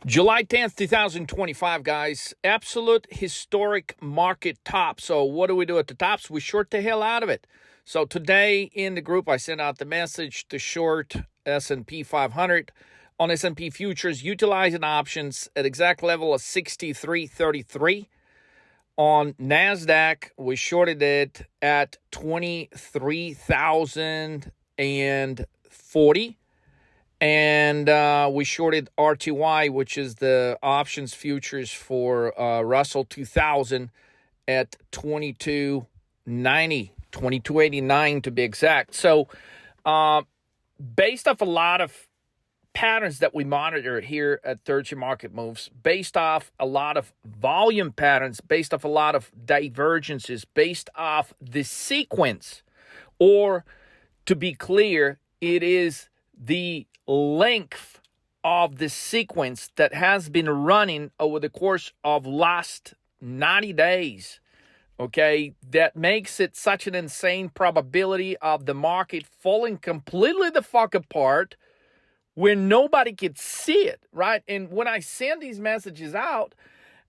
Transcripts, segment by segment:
July 10th, 2025, guys. Absolute historic market top. So what do we do at the tops? We short the hell out of it. So today in the group, I sent out the message to short S&P 500 on S&P futures, utilizing options at exact level of 63.33. On NASDAQ, we shorted it at 23,040. And we shorted RTY, which is the options futures for Russell 2000 at 2290, 2289 to be exact. So based off a lot of patterns that we monitor here at 30 Market Moves, based off a lot of volume patterns, based off a lot of divergences, based off the sequence, or to be clear, it is the length of the sequence that has been running over the course of last 90 days, okay, that makes it such an insane probability of the market falling completely the fuck apart where nobody could see it, right? And when I send these messages out,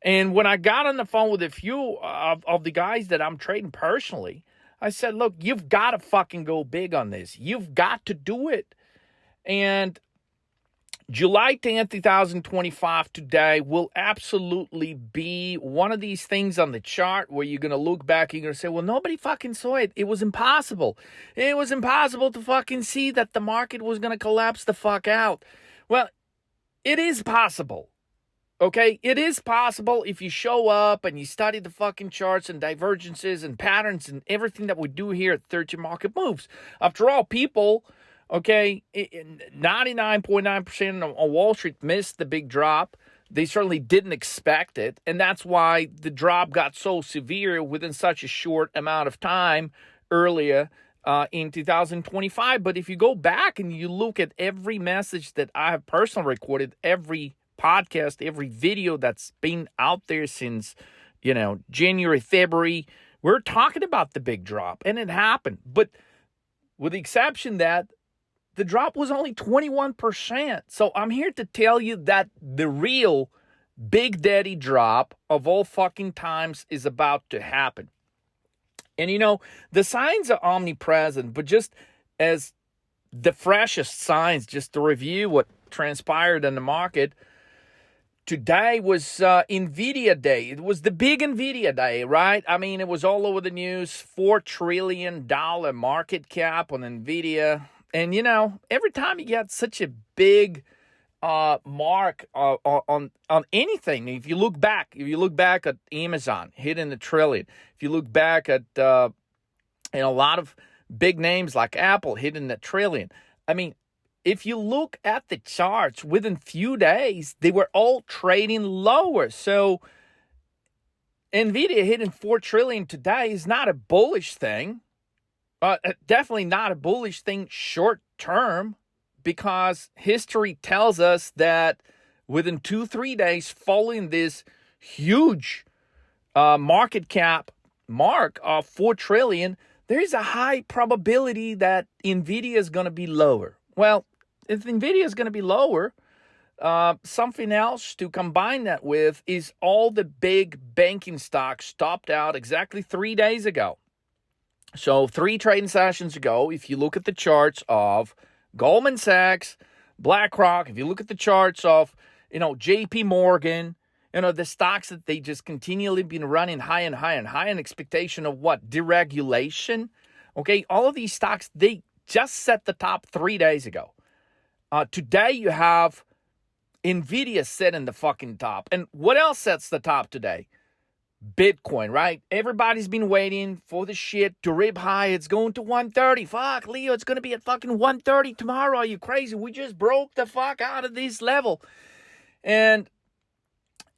and when I got on the phone with a few of the guys that I'm trading personally, I said, look, you've got to fucking go big on this. You've got to do it. And July 10th, 2025 today will absolutely be one of these things on the chart where you're going to look back and you're going to say, well, nobody fucking saw it. It was impossible. It was impossible to fucking see that the market was going to collapse the fuck out. Well, it is possible. Okay, it is possible if you show up and you study the fucking charts and divergences and patterns and everything that we do here at 30 Market Moves. After all, people... Okay, 99.9% on Wall Street missed the big drop. They certainly didn't expect it, and that's why the drop got so severe within such a short amount of time earlier in 2025. But if you go back and you look at every message that I have personally recorded, every podcast, every video that's been out there since, January, February, we're talking about the big drop, and it happened. But with the exception that the drop was only 21%. So I'm here to tell you that the real big daddy drop of all fucking times is about to happen. And the signs are omnipresent, but just as the freshest signs, just to review what transpired in the market, today was Nvidia Day. It was the big Nvidia Day, right? I mean, it was all over the news. $4 trillion market cap on Nvidia. And, every time you get such a big mark on anything, if you look back at Amazon hitting $1 trillion, if you look back at a lot of big names like Apple hitting $1 trillion, I mean, if you look at the charts within few days, they were all trading lower. So Nvidia hitting $4 trillion today is not a bullish thing. Definitely not a bullish thing short term, because history tells us that within 2-3 days following this huge market cap mark of $4 trillion, there's a high probability that Nvidia is going to be lower. Well, if Nvidia is going to be lower, something else to combine that with is all the big banking stocks topped out exactly 3 days ago. So 3 trading sessions ago, if you look at the charts of Goldman Sachs, BlackRock, if you look at the charts of, JP Morgan, the stocks that they just continually been running high and high and high in expectation of what? Deregulation. Okay, all of these stocks, they just set the top 3 days ago. Today you have Nvidia setting the fucking top. And what else sets the top today? Bitcoin, right? Everybody's been waiting for the shit to rip high. It's going to 130. Fuck, Leo, it's going to be at fucking 130 tomorrow. Are you crazy? We just broke the fuck out of this level. And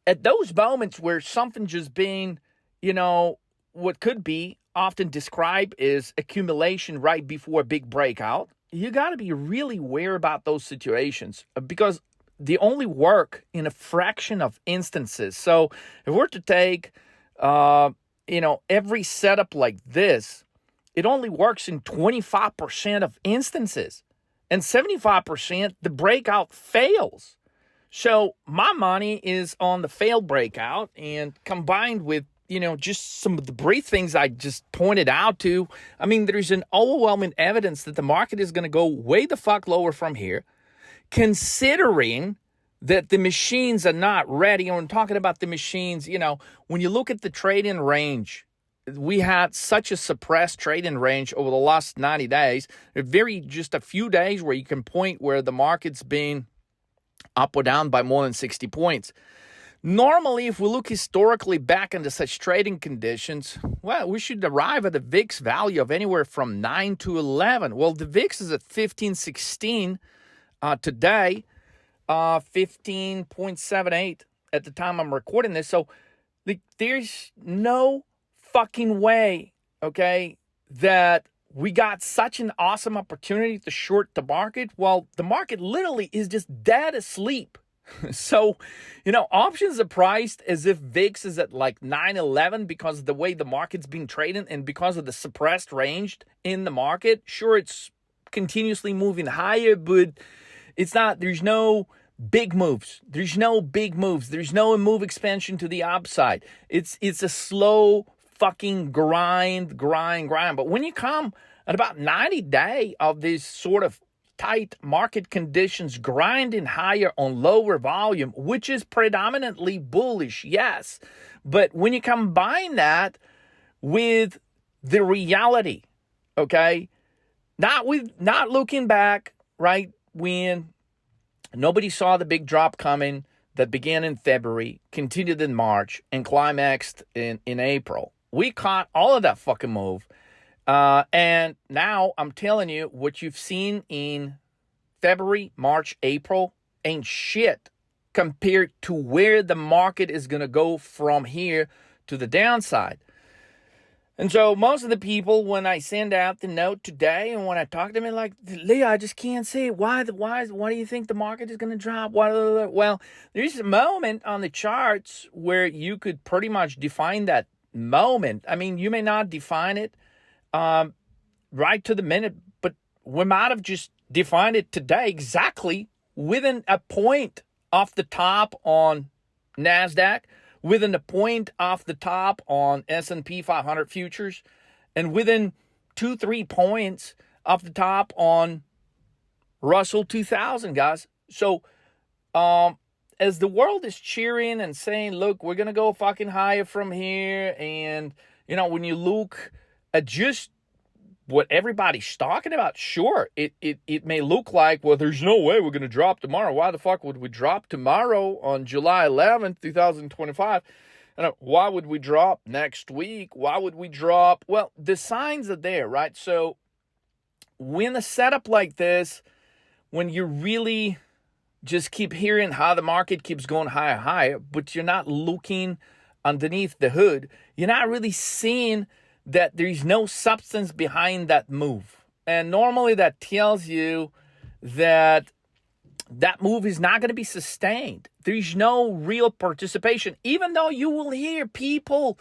at those moments where something just being, what could be often described as accumulation right before a big breakout, you got to be really aware about those situations, because they only work in a fraction of instances. So if we're to take every setup like this, it only works in 25% of instances. And 75%, the breakout fails. So my money is on the failed breakout, and combined with, just some of the brief things I just pointed out to, I mean, there's an overwhelming evidence that the market is going to go way the fuck lower from here, considering that the machines are not ready. And when talking about the machines, when you look at the trading range, we had such a suppressed trading range over the last 90 days. Just a few days where you can point where the market's been up or down by more than 60 points. Normally, if we look historically back into such trading conditions, well, we should arrive at a VIX value of anywhere from 9 to 11. Well, the VIX is at 15, 16 today, 15.78 at the time I'm recording this. So there's no fucking way, okay, that we got such an awesome opportunity to short the market. Well, the market literally is just dead asleep. So, options are priced as if VIX is at like 911 because of the way the market's being traded and because of the suppressed range in the market. Sure, it's continuously moving higher, but it's not, there's no big moves. There's no move expansion to the upside. It's a slow fucking grind. But when you come at about 90 days of this sort of tight market conditions, grinding higher on lower volume, which is predominantly bullish, yes. But when you combine that with the reality, okay, not looking back, right, when nobody saw the big drop coming that began in February, continued in March, and climaxed in April. We caught all of that fucking move. And now I'm telling you, what you've seen in February, March, April ain't shit compared to where the market is going to go from here to the downside. And so most of the people, when I send out the note today and when I talk to them, like, Leah, I just can't see it. Why do you think the market is going to drop? Well, there's a moment on the charts where you could pretty much define that moment. I mean, you may not define it right to the minute, but we might have just defined it today exactly within a point off the top on NASDAQ, within a point off the top on S&P 500 futures, and within 2-3 points off the top on Russell 2000, guys. So as the world is cheering and saying, look, we're going to go fucking higher from here, and, when you look at just what everybody's talking about, sure, it may look like, well, there's no way we're going to drop tomorrow. Why the fuck would we drop tomorrow on July 11th, 2025? And why would we drop next week? Why would we drop? Well, the signs are there, right? So when a setup like this, when you really just keep hearing how the market keeps going higher, but you're not looking underneath the hood, you're not really seeing that there's no substance behind that move. And normally that tells you that that move is not going to be sustained. There's no real participation, even though you will hear people,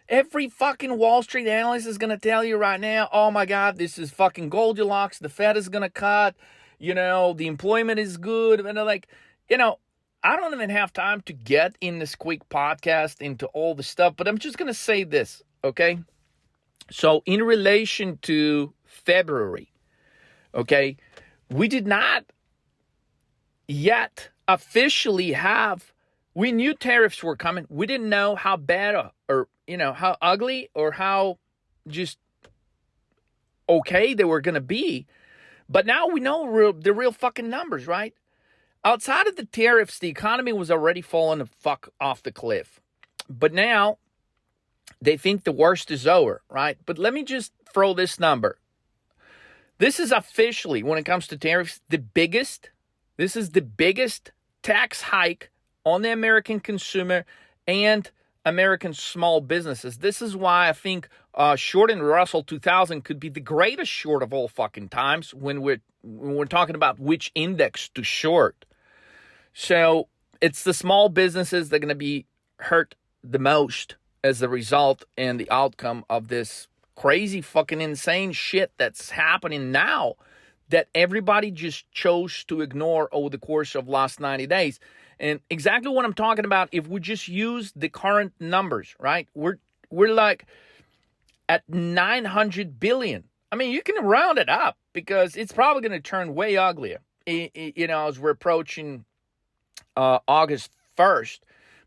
every fucking Wall Street analyst is going to tell you right now, oh my God, this is fucking Goldilocks. The Fed is going to cut, the employment is good. And they're like, I don't even have time to get in this quick podcast into all the stuff, but I'm just going to say this, okay? So in relation to February, okay, we did not yet officially we knew tariffs were coming. We didn't know how bad or how ugly or how just okay they were going to be. But now we know the real fucking numbers, right? Outside of the tariffs, the economy was already falling the fuck off the cliff. But now they think the worst is over, right? But let me just throw this number. This is officially, when it comes to tariffs, this is the biggest tax hike on the American consumer and American small businesses. This is why I think shorting Russell 2000 could be the greatest short of all fucking times when we're talking about which index to short. So it's the small businesses that are going to be hurt the most as a result and the outcome of this crazy fucking insane shit that's happening now that everybody just chose to ignore over the course of last 90 days. And exactly what I'm talking about, if we just use the current numbers, right? We're like at 900 billion. I mean, you can round it up because it's probably going to turn way uglier, as we're approaching August 1st.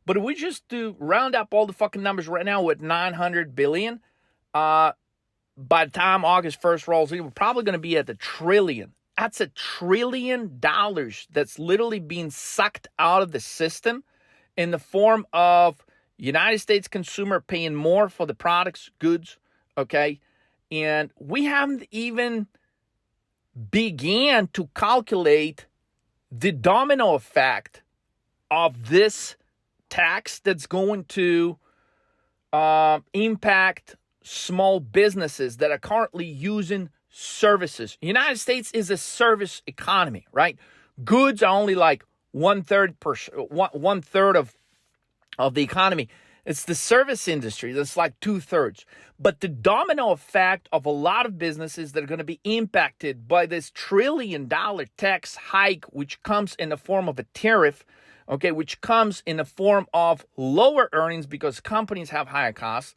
But if we just do round up all the fucking numbers right now with 900 billion, by the time August 1st rolls in, we're probably going to be at the trillion. That's $1 trillion that's literally being sucked out of the system in the form of United States consumer paying more for the products, goods, okay? And we haven't even began to calculate the domino effect of this tax that's going to impact small businesses that are currently using services. The United States is a service economy, right? Goods are only like one third of the economy. It's the service industry that's like 2/3. But the domino effect of a lot of businesses that are going to be impacted by this $1 trillion tax hike, which comes in the form of a tariff, okay, which comes in the form of lower earnings because companies have higher costs,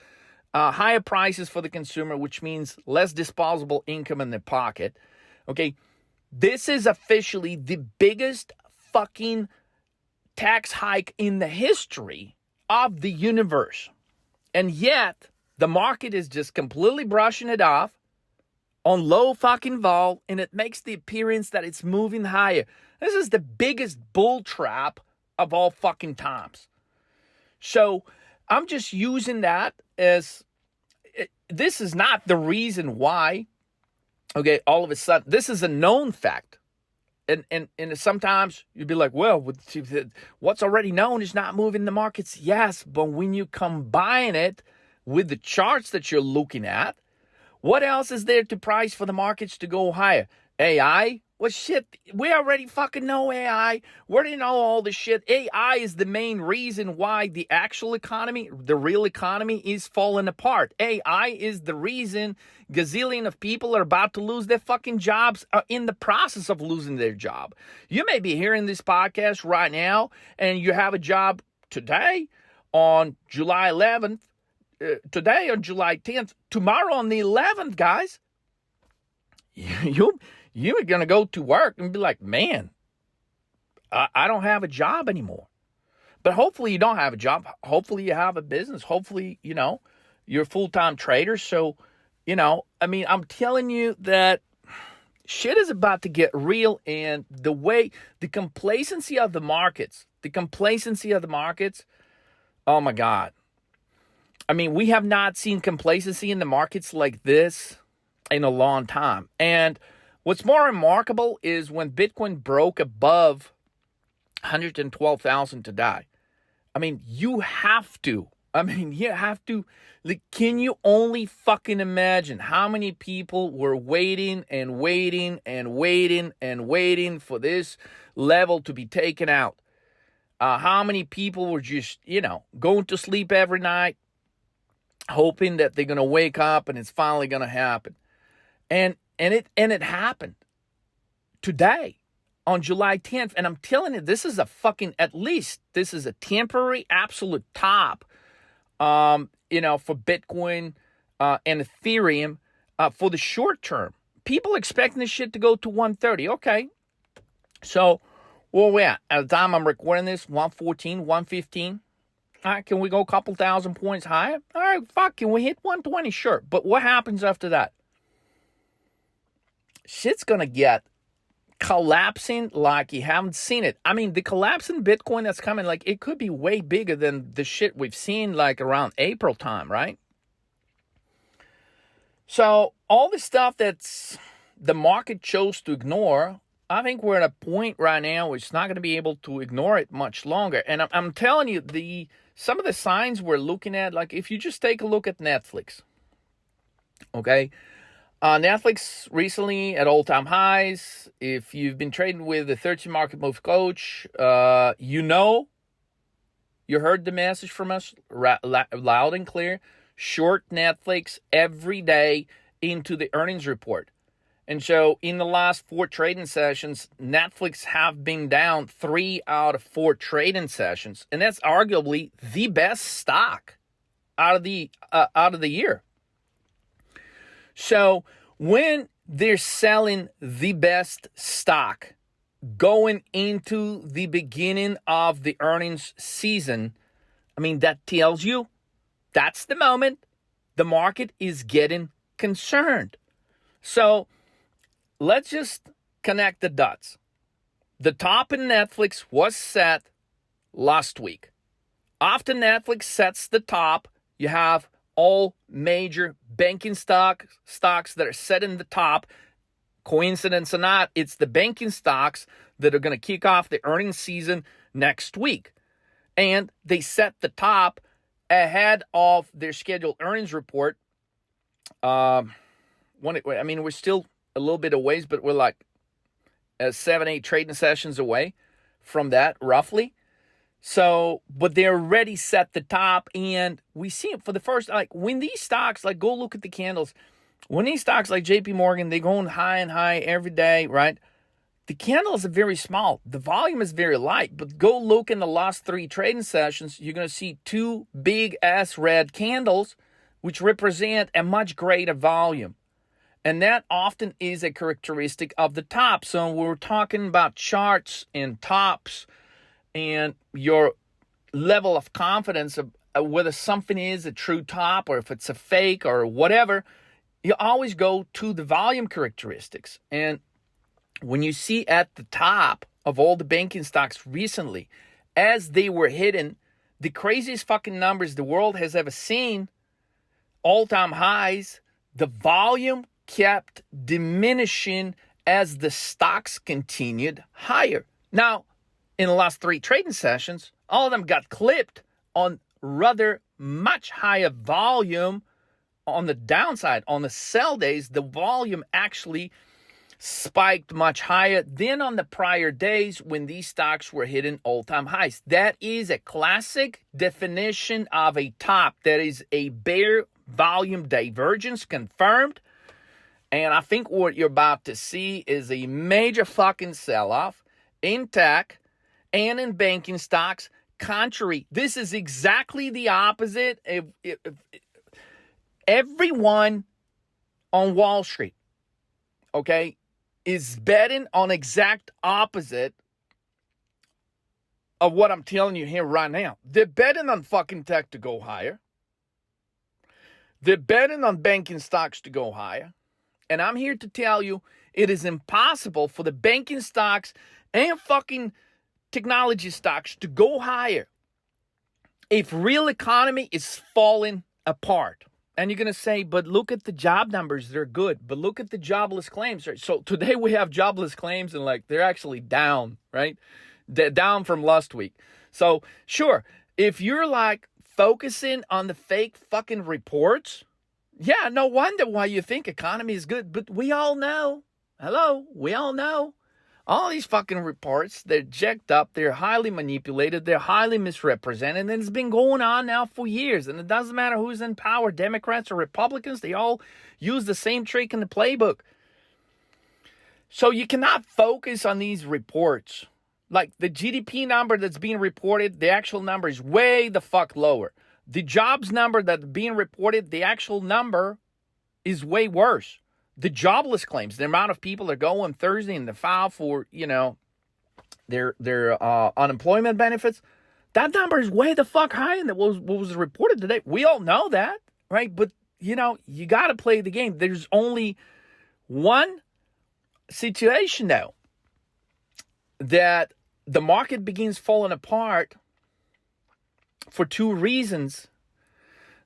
higher prices for the consumer, which means less disposable income in their pocket. Okay, this is officially the biggest fucking tax hike in the history of the universe. And yet, the market is just completely brushing it off on low fucking vol, and it makes the appearance that it's moving higher. This is the biggest bull trap of all fucking times. So I'm just using that as, this is not the reason why, okay, all of a sudden, this is a known fact. And sometimes you'd be like, well, what's already known is not moving the markets. Yes, but when you combine it with the charts that you're looking at, what else is there to price for the markets to go higher? AI? Well, shit, we already fucking know AI. We already know all this shit. AI is the main reason why the actual economy, the real economy, is falling apart. AI is the reason gazillion of people are about to lose their fucking jobs, are in the process of losing their job. You may be hearing this podcast right now, and you have a job today on July 11th, today on July 10th, tomorrow on the 11th, guys. You're going to go to work and be like, man, I don't have a job anymore. But hopefully you don't have a job. Hopefully you have a business. Hopefully, you're a full-time trader. So, I'm telling you that shit is about to get real. And the complacency of the markets, oh my God. We have not seen complacency in the markets like this in a long time. And what's more remarkable is when Bitcoin broke above 112,000 today. You have to. Like, can you only fucking imagine how many people were waiting and waiting and waiting and waiting for this level to be taken out? How many people were just, going to sleep every night, hoping that they're going to wake up and it's finally going to happen. And it happened today on July 10th. And I'm telling you, this is this is a temporary absolute top, for Bitcoin and Ethereum for the short term. People expecting this shit to go to 130. Okay. So, where we at? At the time I'm recording this, 114, 115. All right, can we go a couple thousand points higher? All right, fuck, can we hit 120? Sure. But what happens after that? Shit's going to get collapsing like you haven't seen it. The collapse in Bitcoin that's coming, like, it could be way bigger than the shit we've seen, like, around April time, right? So, all the stuff that's the market chose to ignore, I think we're at a point right now where it's not going to be able to ignore it much longer. And I'm telling you, some of the signs we're looking at, like, if you just take a look at Netflix, okay? Netflix recently at all-time highs. If you've been trading with the 13 Market Move Coach, you heard the message from us loud and clear. Short Netflix every day into the earnings report. And so in the last 4 trading sessions, Netflix have been down 3 out of 4 trading sessions. And that's arguably the best stock out of the year. So when they're selling the best stock going into the beginning of the earnings season, I mean, that tells you that's the moment the market is getting concerned. So let's just connect the dots. The top in Netflix was set last week. After Netflix sets the top, you have all major banking stocks that are set in the top. Coincidence or not, it's the banking stocks that are going to kick off the earnings season next week. And they set the top ahead of their scheduled earnings report. We're still a little bit of ways, but we're like 7-8 trading sessions away from that, roughly. So, but they already set the top, and we see it for the first, like when these stocks, like go look at the candles, when these stocks like JP Morgan, they're going high and high every day, right? The candles are very small. The volume is very light, but go look in the last 3 trading sessions, you're going to see 2 big ass red candles, which represent a much greater volume. And that often is a characteristic of the top. So we're talking about charts and tops and your level of confidence of whether something is a true top or if it's a fake or whatever. You always go to the volume characteristics. And when you see at the top of all the banking stocks recently, as they were hitting the craziest fucking numbers the world has ever seen, all-time highs, the volume kept diminishing as the stocks continued higher. Now, in the last 3 trading sessions, all of them got clipped on rather much higher volume on the downside. On the sell days, the volume actually spiked much higher than on the prior days when these stocks were hitting all-time highs. That is a classic definition of a top. That is a bear volume divergence confirmed. And I think what you're about to see is a major fucking sell-off in tech and in banking stocks. Contrary, this is exactly the opposite. If everyone on Wall Street, okay, is betting on exact opposite of what I'm telling you here right now. They're betting on fucking tech to go higher. They're betting on banking stocks to go higher. And I'm here to tell you it is impossible for the banking stocks and fucking technology stocks to go higher if real economy is falling apart. And you're going to say, but look at the job numbers. They're good. But look at the jobless claims. Right? So today we have jobless claims and like they're actually down, right? They're down from last week. So sure, if you're like focusing on the fake fucking reports, yeah, no wonder why you think economy is good. But we all know, we all know. All these fucking reports, they're jacked up, they're highly manipulated, they're highly misrepresented, and it's been going on now for years. And it doesn't matter who's in power, Democrats or Republicans, they all use the same trick in the playbook. So you cannot focus on these reports. Like the GDP number that's being reported, the actual number is way the fuck lower. The jobs number that's being reported, the actual number is way worse. The jobless claims, the amount of people that go on Thursday and they file for, their unemployment benefits, that number is way the fuck higher than what was reported today. We all know that, right? But, you got to play the game. There's only one situation, though, that the market begins falling apart for 2 reasons.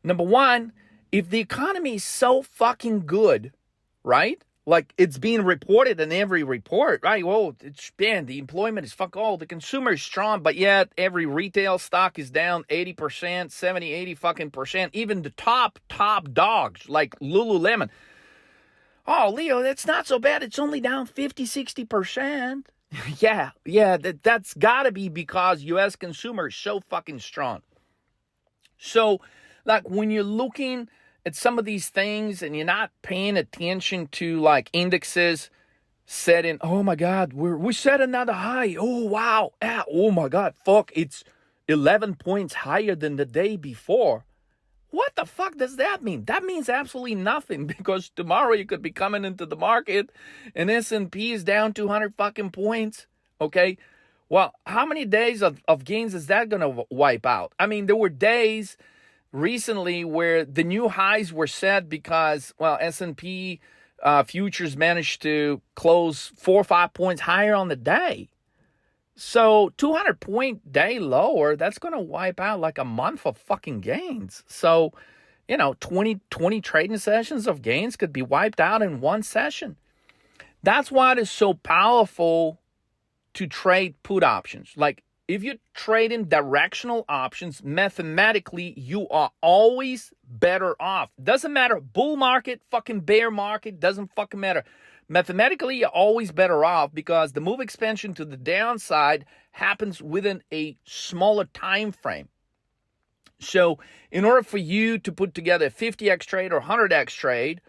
Number one, if the economy is so fucking good, right? Like it's being reported in every report, right? Well, the employment is fuck all. The consumer is strong, but yet every retail stock is down 80%, 70, 80 fucking percent. Even the top dogs like Lululemon. Oh, Leo, that's not so bad. It's only down 50, 60%. yeah, that's gotta be because U.S. consumer is so fucking strong. So, like when you're looking at some of these things and you're not paying attention to like indexes setting, oh my God, we set another high. Oh wow. Ah, oh my God, fuck, it's 11 points higher than the day before. What the fuck does that mean? That means absolutely nothing, because tomorrow you could be coming into the market and S&P is down 200 fucking points. Okay. Well, how many days of gains is that going to wipe out? I mean, there were days recently where the new highs were set because, well, S&P futures managed to close 4 or 5 points higher on the day. So 200-point day lower, that's going to wipe out like a month of fucking gains. So, 20 trading sessions of gains could be wiped out in one session. That's why it is so powerful to trade put options. Like, if you're trading directional options, mathematically, you are always better off. Doesn't matter. Bull market, fucking bear market, doesn't fucking matter. Mathematically, you're always better off because the move expansion to the downside happens within a smaller time frame. So in order for you to put together a 50x trade or 100x trade,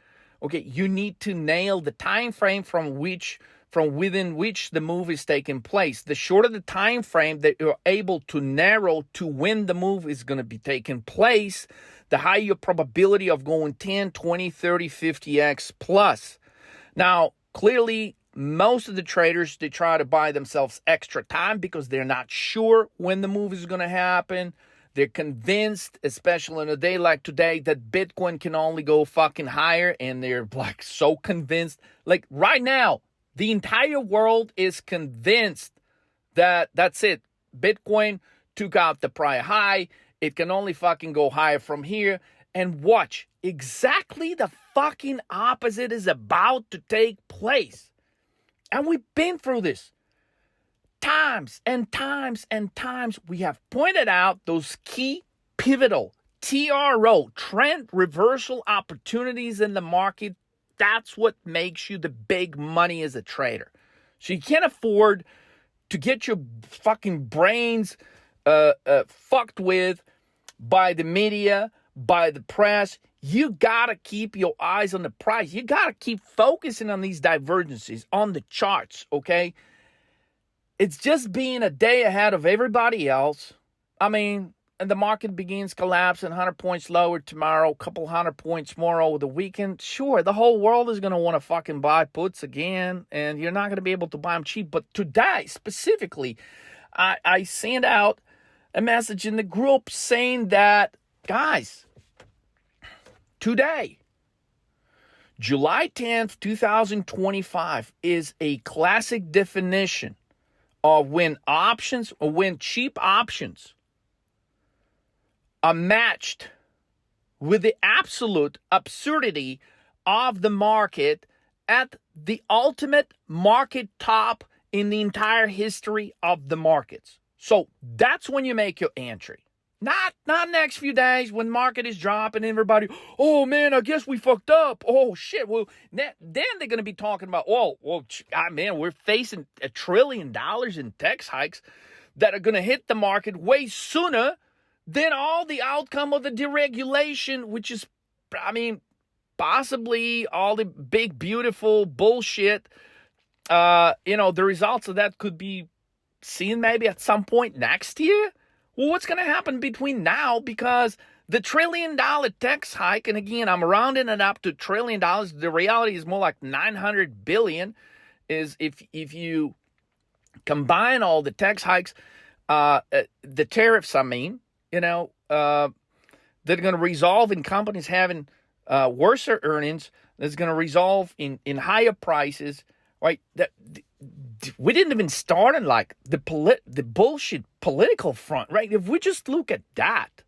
okay, you need to nail the time frame from within which the move is taking place. The shorter the time frame that you're able to narrow to when the move is going to be taking place, the higher your probability of going 10, 20, 30, 50x plus. Now, clearly, most of the traders, they try to buy themselves extra time because they're not sure when the move is going to happen. They're convinced, especially on a day like today, that Bitcoin can only go fucking higher, and they're like so convinced. Like right now, the entire world is convinced that that's it. Bitcoin took out the prior high. It can only fucking go higher from here. And watch, exactly the fucking opposite is about to take place. And we've been through this times and times and times. We have pointed out those key pivotal TRO, trend reversal opportunities in the market. That's what makes you the big money as a trader. So you can't afford to get your fucking brains fucked with by the media, by the press. You gotta keep your eyes on the price. You gotta keep focusing on these divergences, on the charts, okay? It's just being a day ahead of everybody else. I mean, and the market begins collapsing 100 points lower tomorrow, a couple 100 points more over the weekend. Sure, the whole world is going to want to fucking buy puts again, and you're not going to be able to buy them cheap. But today, specifically, I sent out a message in the group saying that, guys, today, July 10th, 2025, is a classic definition of when cheap options are matched with the absolute absurdity of the market at the ultimate market top in the entire history of the markets. So that's when you make your entry. Not next few days when market is dropping and everybody, oh man, I guess we fucked up. Oh shit. Well, then they're going to be talking about, man, we're facing $1 trillion in tax hikes that are going to hit the market way sooner than all the outcome of the deregulation, which is, I mean, possibly all the big, beautiful bullshit. The results of that could be seen maybe at some point next year. Well, what's going to happen between now? Because the $1 trillion tax hike, and again, I'm rounding it up to $1 trillion. The reality is more like 900 billion. Is if you combine all the tax hikes, the tariffs, I mean, that are going to resolve in companies having worse earnings. That's going to resolve in higher prices, right? We didn't even start on like the bullshit political front, right? If we just look at that,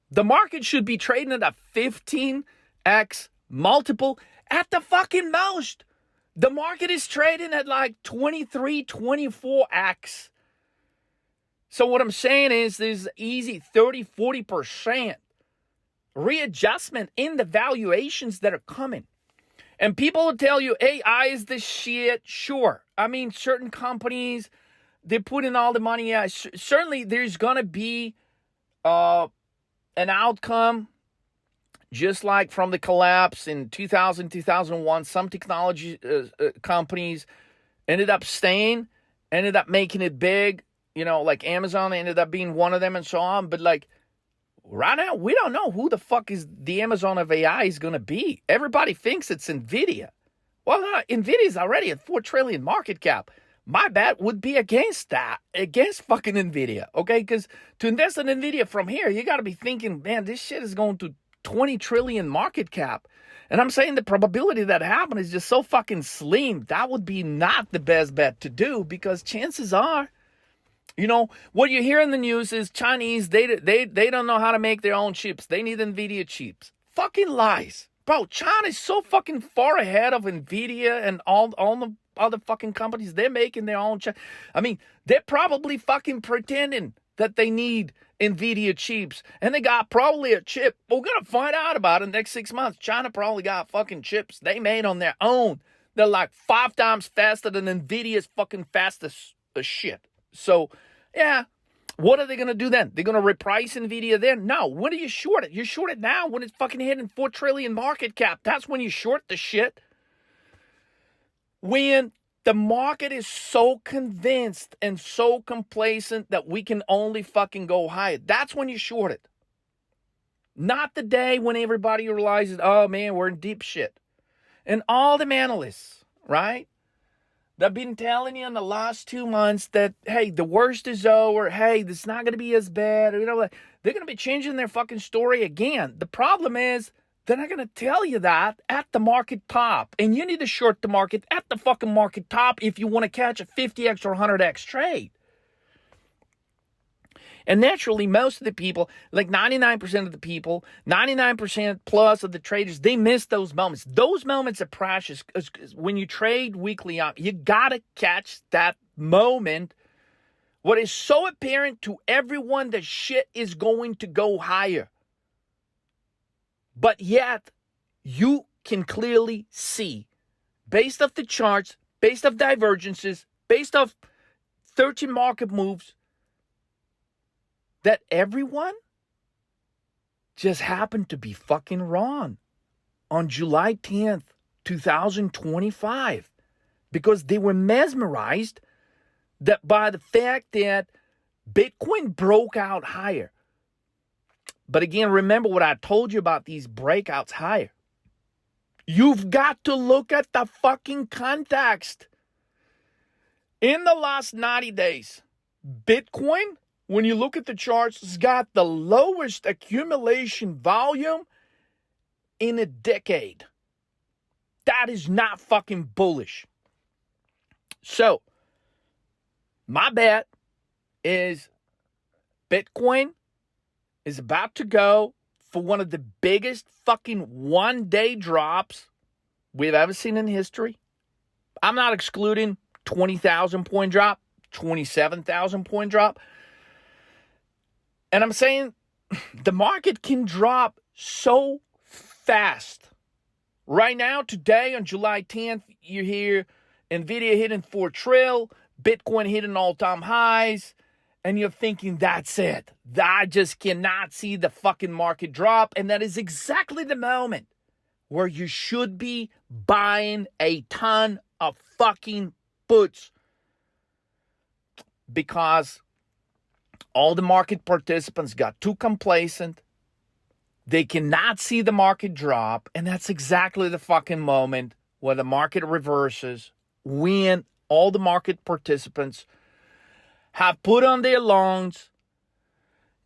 the market should be trading at a 15x multiple at the fucking most. The market is trading at like 23, 24x. So what I'm saying is there's easy 30, 40% readjustment in the valuations that are coming. And people will tell you AI is the shit. Sure. I mean, certain companies, they put in all the money. Yeah, certainly there's going to be an outcome Just like from the collapse in 2000, 2001, some technology companies ended up staying, ended up making it big, like Amazon ended up being one of them and so on. But like right now, we don't know who the fuck is the Amazon of AI is going to be. Everybody thinks it's Nvidia. Well, no, Nvidia's already at 4 trillion market cap. My bet would be against that, against fucking Nvidia, okay? Because to invest in Nvidia from here, you got to be thinking, man, this shit is going to 20 trillion market cap. And I'm saying the probability that happen is just so fucking slim. That would be not the best bet to do, because chances are, what you hear in the news is Chinese, they don't know how to make their own chips. They need Nvidia chips. Fucking lies. Bro, China is so fucking far ahead of Nvidia and all the other fucking companies. They're making their own chips. I mean, they're probably fucking pretending that they need Nvidia chips. And they got probably a chip. We're going to find out about it in the next 6 months. China probably got fucking chips they made on their own. They're like 5 times faster than Nvidia's fucking fastest as shit. So, yeah. What are they going to do then? They're going to reprice Nvidia then? No. When do you short it? You short it now when it's fucking hitting 4 trillion market cap. That's when you short the shit. When the market is so convinced and so complacent that we can only fucking go higher. That's when you short it. Not the day when everybody realizes, oh man, we're in deep shit. And all the analysts, right? They've been telling you in the last 2 months that, hey, the worst is over. Hey, this is not going to be as bad. They're going to be changing their fucking story again. The problem is they're not going to tell you that at the market top. And you need to short the market at the fucking market top if you want to catch a 50x or 100x trade. And naturally, most of the people, like 99% of the people, 99% plus of the traders, they miss those moments. Those moments are precious. When you trade weekly up, you got to catch that moment. What is so apparent to everyone that shit is going to go higher. But yet, you can clearly see, based off the charts, based off divergences, based off 13 market moves, that everyone just happened to be fucking wrong on July 10th, 2025, because they were mesmerized by the fact that Bitcoin broke out higher. But again, remember what I told you about these breakouts higher. You've got to look at the fucking context. In the last 90 days, Bitcoin, when you look at the charts, it's got the lowest accumulation volume in a decade. That is not fucking bullish. So, my bet is Bitcoin is about to go for one of the biggest fucking one-day drops we've ever seen in history. I'm not excluding 20,000 point drop, 27,000 point drop. And I'm saying the market can drop so fast. Right now, today on July 10th, you hear Nvidia hitting 4 trill, Bitcoin hitting all-time highs, and you're thinking, that's it. I just cannot see the fucking market drop. And that is exactly the moment where you should be buying a ton of fucking puts. Because all the market participants got too complacent. They cannot see the market drop. And that's exactly the fucking moment where the market reverses, when all the market participants have put on their longs,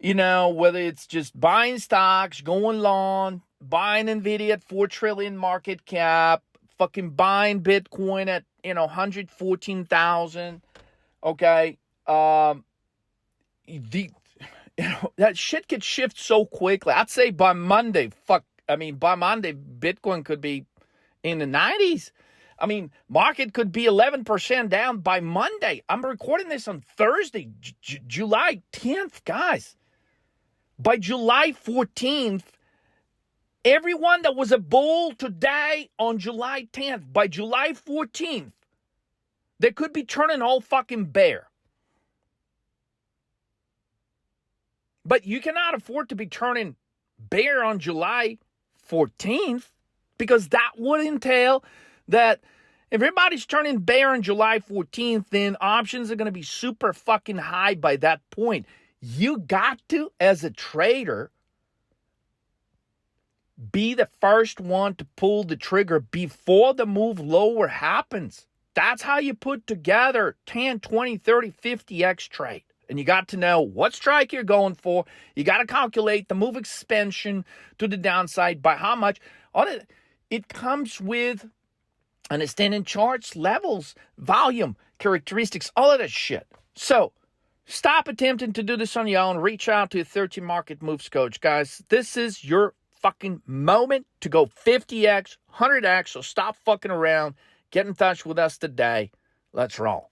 whether it's just buying stocks, going long, buying Nvidia at 4 trillion market cap, fucking buying Bitcoin at, 114,000. Okay. That shit could shift so quickly. I'd say by Monday, Bitcoin could be in the 90s. Market could be 11% down by Monday. I'm recording this on Thursday, July 10th, guys. By July 14th, everyone that was a bull today on July 10th, by July 14th, they could be turning all fucking bear. But you cannot afford to be turning bear on July 14th, because that would entail that if everybody's turning bear on July 14th, then options are going to be super fucking high by that point. You got to, as a trader, be the first one to pull the trigger before the move lower happens. That's how you put together 10, 20, 30, 50x trade. And you got to know what strike you're going for. You got to calculate the move expansion to the downside by how much. It comes with understanding charts, levels, volume, characteristics, all of that shit. So stop attempting to do this on your own. Reach out to a 13 Market Moves coach. Guys, this is your fucking moment to go 50x, 100x. So stop fucking around. Get in touch with us today. Let's roll.